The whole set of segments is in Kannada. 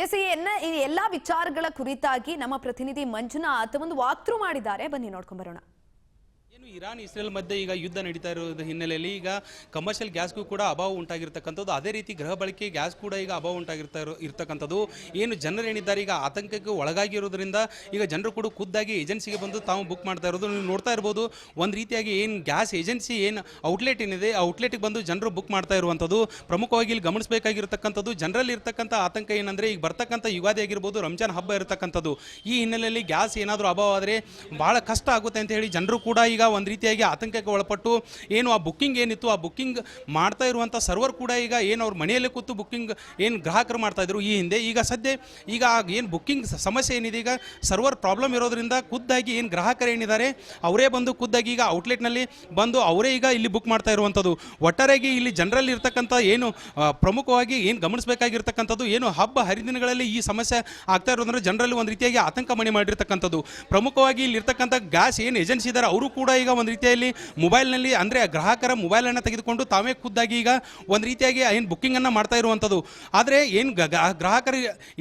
ಎಸ್ ಈ ಎಲ್ಲಾ ವಿಚಾರಗಳ ಕುರಿತಾಗಿ ನಮ್ಮ ಪ್ರತಿನಿಧಿ ಮಂಜುನಾಥ್ ಒಂದು ವಾಕ್ ಥ್ರೂ ಮಾಡಿದ್ದಾರೆ, ಬನ್ನಿ ನೋಡ್ಕೊಂಡ್ ಬರೋಣ. ಇರಾನ್ ಇಸ್ರೇಲ್ ಮಧ್ಯೆ ಈಗ ಯುದ್ಧ ನಡೀತಾ ಇರೋದ್ರ ಹಿನ್ನೆಲೆಯಲ್ಲಿ ಈಗ ಕಮರ್ಷಿಯಲ್ ಗ್ಯಾಸ್ಗೂ ಕೂಡ ಅಭಾವ ಉಂಟಾಗಿರ್ತಕ್ಕಂಥದ್ದು, ಅದೇ ರೀತಿ ಗೃಹ ಬಳಕೆ ಗ್ಯಾಸ್ ಕೂಡ ಈಗ ಅಭಾವ ಇರ್ತಕ್ಕಂಥದ್ದು. ಏನು ಜನರು ಏನಿದ್ದಾರೆ ಈಗ ಆತಂಕಕ್ಕೆ ಒಳಗಾಗಿರೋದ್ರಿಂದ ಈಗ ಜನರು ಕೂಡ ಖುದ್ದಾಗಿ ಏಜೆನ್ಸಿಗೆ ಬಂದು ತಾವು ಬುಕ್ ಮಾಡ್ತಾ ಇರೋದು ನೀವು ನೋಡ್ತಾ ಇರ್ಬೋದು. ಒಂದು ರೀತಿಯಾಗಿ ಏನು ಗ್ಯಾಸ್ ಏಜೆನ್ಸಿ ಏನು ಔಟ್ಲೆಟ್ ಏನಿದೆ ಆ ಔಟ್ಲೆಟ್ಗೆ ಬಂದು ಜನರು ಬುಕ್ ಮಾಡ್ತಾ ಇರುವಂಥದ್ದು. ಪ್ರಮುಖವಾಗಿ ಇಲ್ಲಿ ಗಮನಿಸಬೇಕಾಗಿರ್ತಕ್ಕಂಥದ್ದು ಜನರಲ್ಲಿ ಇರ್ತಕ್ಕಂಥ ಆತಂಕ ಏನಂದರೆ ಈಗ ಬರ್ತಕ್ಕಂಥ ಯುಗಾದಿ ಆಗಿರ್ಬೋದು, ರಂಜಾನ್ ಹಬ್ಬ ಇರತಕ್ಕಂಥದ್ದು. ಈ ಹಿನ್ನೆಲೆಯಲ್ಲಿ ಗ್ಯಾಸ್ ಏನಾದರೂ ಅಭಾವ ಆದರೆ ಭಾಳ ಕಷ್ಟ ಆಗುತ್ತೆ ಅಂತ ಹೇಳಿ ಜನರು ಕೂಡ ಈಗ ಒಂದು ರೀತಿಯಾಗಿ ಆತಂಕಕ್ಕೆ ಒಳಪಟ್ಟು ಏನು ಆ ಬುಕ್ಕಿಂಗ್ ಏನಿತ್ತು ಆ ಬುಕ್ಕಿಂಗ್ ಮಾಡ್ತಾ ಇರುವಂಥ ಸರ್ವರ್ ಕೂಡ ಈಗ ಏನು ಅವ್ರ ಮನೆಯಲ್ಲೇ ಕೂತು ಬುಕ್ಕಿಂಗ್ ಏನು ಗ್ರಾಹಕರು ಮಾಡ್ತಾ ಇದ್ರು ಈ ಹಿಂದೆ, ಈಗ ಸದ್ಯ ಈಗ ಏನು ಬುಕ್ಕಿಂಗ್ ಸಮಸ್ಯೆ ಏನಿದೆ ಈಗ ಸರ್ವರ್ ಪ್ರಾಬ್ಲಮ್ ಇರೋದ್ರಿಂದ ಖುದ್ದಾಗಿ ಏನು ಗ್ರಾಹಕರು ಏನಿದ್ದಾರೆ ಅವರೇ ಬಂದು ಖುದ್ದಾಗಿ ಈಗ ಔಟ್ಲೆಟ್ನಲ್ಲಿ ಬಂದು ಅವರೇ ಈಗ ಇಲ್ಲಿ ಬುಕ್ ಮಾಡ್ತಾ ಇರುವಂಥದ್ದು. ಒಟ್ಟಾರೆಯಾಗಿ ಇಲ್ಲಿ ಜನರಲ್ಲಿ ಇರ್ತಕ್ಕಂಥ ಏನು ಪ್ರಮುಖವಾಗಿ ಏನು ಗಮನಿಸಬೇಕಾಗಿರ್ತಕ್ಕಂಥದ್ದು ಏನು ಹಬ್ಬ ಹರಿದಿನಗಳಲ್ಲಿ ಈ ಸಮಸ್ಯೆ ಆಗ್ತಾ ಇರೋದಂದ್ರೆ ಜನರಲ್ಲಿ ಒಂದು ರೀತಿಯಾಗಿ ಆತಂಕ ಮನೆ ಮಾಡಿರ್ತಕ್ಕಂಥದ್ದು. ಪ್ರಮುಖವಾಗಿ ಇಲ್ಲಿರ್ತಕ್ಕಂಥ ಗ್ಯಾಸ್ ಏನು ಏಜೆನ್ಸಿ ಇದ್ದಾರೆ ಅವರು ಕೂಡ ಈಗ ಒಂದು ರೀತಿಯಲ್ಲಿ ಮೊಬೈಲ್ನಲ್ಲಿ ಅಂದರೆ ಗ್ರಾಹಕರ ಮೊಬೈಲನ್ನು ತೆಗೆದುಕೊಂಡು ತಾವೇ ಖುದ್ದಾಗಿ ಈಗ ಒಂದು ರೀತಿಯಾಗಿ ಏನು ಬುಕ್ಕಿಂಗನ್ನು ಮಾಡ್ತಾ ಇರುವಂಥದ್ದು. ಆದರೆ ಏನು ಗ್ರಾಹಕರು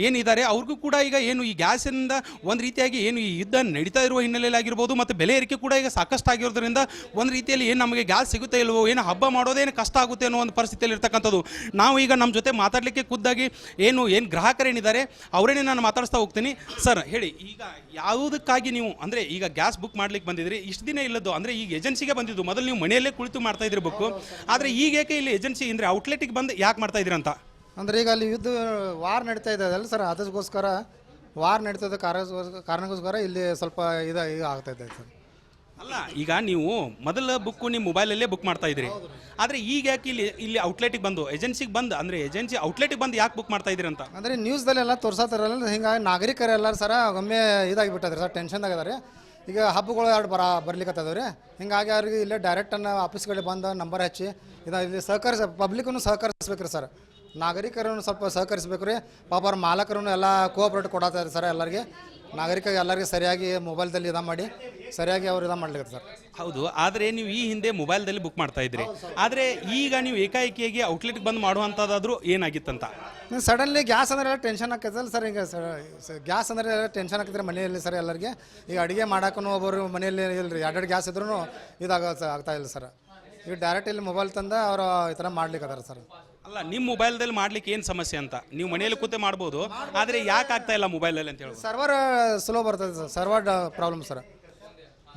ಏನಿದ್ದಾರೆ ಅವ್ರಿಗೂ ಕೂಡ ಈಗ ಏನು ಈ ಗ್ಯಾಸಿನಿಂದ ಒಂದು ರೀತಿಯಾಗಿ ಏನು ಈ ಯುದ್ಧ ನಡೀತಾ ಇರುವ ಹಿನ್ನೆಲೆಯಲ್ಲಿ ಆಗಿರ್ಬೋದು ಮತ್ತು ಬೆಲೆ ಏರಿಕೆ ಕೂಡ ಈಗ ಸಾಕಷ್ಟು ಆಗಿರೋದ್ರಿಂದ ಒಂದು ರೀತಿಯಲ್ಲಿ ಏನು ನಮಗೆ ಗ್ಯಾಸ್ ಸಿಗುತ್ತೆ ಇಲ್ವೋ, ಏನು ಹಬ್ಬ ಮಾಡೋದೇನು ಕಷ್ಟ ಆಗುತ್ತೆ ಅನ್ನೋ ಒಂದು ಪರಿಸ್ಥಿತಿಯಲ್ಲಿ ಇರ್ತಕ್ಕಂಥದ್ದು. ನಾವು ಈಗ ನಮ್ಮ ಜೊತೆ ಮಾತಾಡಲಿಕ್ಕೆ ಖುದ್ದಾಗಿ ಏನು ಗ್ರಾಹಕರೇನಿದ್ದಾರೆ ಅವರೇನೇ ನಾನು ಮಾತಾಡಿಸ್ತಾ ಹೋಗ್ತೀನಿ. ಸರ್ ಹೇಳಿ, ಈಗ ಯಾವುದಕ್ಕಾಗಿ ನೀವು ಅಂದರೆ ಈಗ ಗ್ಯಾಸ್ ಬುಕ್ ಮಾಡ್ಲಿಕ್ಕೆ ಬಂದಿದ್ರಿ, ಇಷ್ಟು ದಿನ ಇಲ್ಲದ್ದು ಅಂದರೆ ಈಗ ಏಜೆನ್ಸಿಗೆ ಬಂದಿದ್ದು, ಮೊದಲು ನೀವು ಮನೆಯಲ್ಲೇ ಕುಳಿತು ಮಾಡ್ತಾ ಇದ್ರಿ ಬುಕ್, ಆದರೆ ಈಗ ಏಕೆ ಇಲ್ಲಿ ಏಜೆನ್ಸಿ ಅಂದರೆ ಔಟ್ಲೆಟಿಗೆ ಬಂದು ಯಾಕೆ ಮಾಡ್ತಾ ಇದ್ದೀರಿ ಅಂತ? ಅಂದರೆ ಈಗ ಅಲ್ಲಿ ಯುದ್ಧ ವಾರ್ ನಡೀತಾ ಇದೆ ಅಲ್ಲ ಸರ್, ಅದಕ್ಕೋಸ್ಕರ ವಾರ್ ನಡೀತದೆ ಕಾರಣಕ್ಕೋಸ್ಕರ ಇಲ್ಲಿ ಸ್ವಲ್ಪ ಈಗ ಆಗ್ತಾ ಇದೆ ಸರ್. ಅಲ್ಲ, ಈಗ ನೀವು ಮೊದಲ ಬುಕ್ಕು ನಿಮ್ಮ ಮೊಬೈಲಲ್ಲೇ ಬುಕ್ ಮಾಡ್ತಾ ಇದ್ರಿ, ಆದರೆ ಈಗ ಯಾಕೆ ಇಲ್ಲಿ ಔಟ್ಲೆಟಿಗೆ ಬಂದು ಏಜೆನ್ಸಿಗೆ ಬಂದು ಅಂದರೆ ಏಜೆನ್ಸಿ ಔಟ್ಲೆಟಿಗೆ ಬಂದು ಯಾಕೆ ಬುಕ್ ಮಾಡ್ತಾ ಇದ್ದೀರಿ ಅಂತ? ಅಂದರೆ ನ್ಯೂಸ್ದಲ್ಲೆಲ್ಲ ತೋರ್ಸತ್ತಾರಲ್ಲ, ಹಿಂಗಾಗಿ ನಾಗರಿಕರೆಲ್ಲ ಸರ ಒಮ್ಮೆ ಇದಾಗಿಬಿಟ್ಟದ್ರಿ ಸರ್, ಟೆನ್ಷನ್ದಾಗದಾರೆ. ಈಗ ಹಬ್ಬಗಳು ಎರಡು ಬರ್ಲಿಕ್ಕತ್ತದವು ರೀ, ಹಿಂಗಾಗಿ ಅವ್ರಿಗೆ ಇಲ್ಲೇ ಡೈರೆಕ್ಟನ್ನು ಆಫೀಸ್ಗಳಿಗೆ ಬಂದು ನಂಬರ್ ಹಚ್ಚಿ ಇಲ್ಲಿ ಪಬ್ಲಿಕ್ಕೂ ಸಹಕರಿಸ್ಬೇಕು ರೀ ಸರ್, ನಾಗರಿಕರನ್ನು ಸ್ವಲ್ಪ ಸಹಕರಿಸ್ಬೇಕು ರೀ. ಪಾಪ ಅವ್ರ ಮಾಲಕರೂ ಎಲ್ಲ ಕೋಆಪ್ರೇಟ್ ಕೊಡತ್ತಾರೆ ಸರ್ ಎಲ್ಲರಿಗೆ, ನಾಗರಿಕರಿಗೆ ಎಲ್ಲರಿಗೆ ಸರಿಯಾಗಿ ಮೊಬೈಲ್ದಲ್ಲಿ ಮಾಡಿ ಸರಿಯಾಗಿ ಅವ್ರು ಮಾಡ್ಲಿಕ್ಕೆ ಸರ್. ಹೌದು, ಆದರೆ ನೀವು ಈ ಹಿಂದೆ ಮೊಬೈಲ್ದಲ್ಲಿ ಬುಕ್ ಮಾಡ್ತಾ ಇದ್ರಿ, ಆದರೆ ಈಗ ನೀವು ಏಕಾಏಕಿಯಾಗಿ ಔಟ್ಲೆಟ್ಗೆ ಬಂದು ಮಾಡುವಂಥದ್ದಾದರೂ ಏನಾಗಿತ್ತಂತ? ಸಡನ್ಲಿ ಗ್ಯಾಸ್ ಅಂದ್ರೆ ಟೆನ್ಷನ್ ಆಕೈತಲ್ಲ ಸರ್. ಈಗ ಗ್ಯಾಸ್ ಅಂದರೆ ಟೆನ್ಷನ್ ಆಕೈತ್ರಿ ಮನೆಯಲ್ಲಿ ಸರ್ ಎಲ್ಲರಿಗೆ. ಈಗ ಅಡುಗೆ ಮಾಡೋಕ್ಕೂ ಒಬ್ಬರು ಮನೆಯಲ್ಲಿ ಇಲ್ಲರಿ, ಎರಡು ಗ್ಯಾಸ್ ಇದ್ರೂ ಆಗ್ತಾ ಇಲ್ಲ ಸರ್. ಈಗ ಡೈರೆಕ್ಟ್ ಇಲ್ಲಿ ಮೊಬೈಲ್ ತಂದು ಅವರು ಈ ಥರ ಮಾಡ್ಲಿಕ್ಕೆ ಅದಾರ ಸರ್. ಅಲ್ಲ, ನಿಮ್ಮ ಮೊಬೈಲ್ದಲ್ಲಿ ಮಾಡ್ಲಿಕ್ಕೆ ಏನು ಸಮಸ್ಯೆ ಅಂತ? ನೀವು ಮನೆಯಲ್ಲಿ ಕೂತೆ ಮಾಡ್ಬೋದು, ಆದರೆ ಯಾಕೆ ಆಗ್ತಾ ಇಲ್ಲ ಮೊಬೈಲಲ್ಲಿ ಅಂತ ಹೇಳಿ? ಸರ್ವರ್ ಸ್ಲೋ ಬರ್ತದೆ ಸರ್, ಸರ್ವರ್ ಪ್ರಾಬ್ಲಮ್ ಸರ್,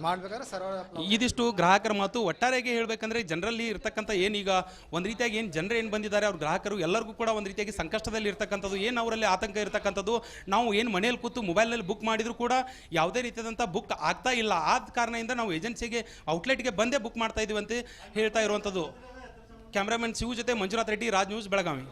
ಮಾಡ್ಬೇಕಾದ್ರೆ ಸರ್ವರ್. ಇದಿಷ್ಟು ಗ್ರಾಹಕರ ಮಾತು. ಒಟ್ಟಾರೆಯಾಗಿ ಹೇಳಬೇಕಂದ್ರೆ ಜನರಲ್ಲಿ ಇರ್ತಕ್ಕಂಥ ಏನೀಗ ಒಂದು ರೀತಿಯಾಗಿ ಏನು ಜನರು ಏನು ಬಂದಿದ್ದಾರೆ ಅವ್ರ ಗ್ರಾಹಕರು ಎಲ್ಲರಿಗೂ ಕೂಡ ಒಂದು ರೀತಿಯಾಗಿ ಸಂಕಷ್ಟದಲ್ಲಿ ಇರ್ತಕ್ಕಂಥದ್ದು, ಏನು ಅವರಲ್ಲಿ ಆತಂಕ ಇರ್ತಕ್ಕಂಥದ್ದು. ನಾವು ಏನು ಮನೆಯಲ್ಲಿ ಕೂತು ಮೊಬೈಲ್ನಲ್ಲಿ ಬುಕ್ ಮಾಡಿದ್ರು ಕೂಡ ಯಾವುದೇ ರೀತಿಯಾದಂಥ ಬುಕ್ ಆಗ್ತಾ ಇಲ್ಲ. ಆದ ಕಾರಣದಿಂದ ನಾವು ಏಜೆನ್ಸಿಗೆ ಔಟ್ಲೆಟ್ಗೆ ಬಂದೇ ಬುಕ್ ಮಾಡ್ತಾ ಇದೀವಿ ಅಂತ ಹೇಳ್ತಾ ಇರುವಂಥದ್ದು. ಕ್ಯಾಮ್ರಾಮನ್ ಶಿವು ಜೊತೆ ಮಂಜುನಾಥ್ ರೆಡ್ಡಿ, ರಾಜ್ ನ್ಯೂಸ್, ಬೆಳಗಾವಿ.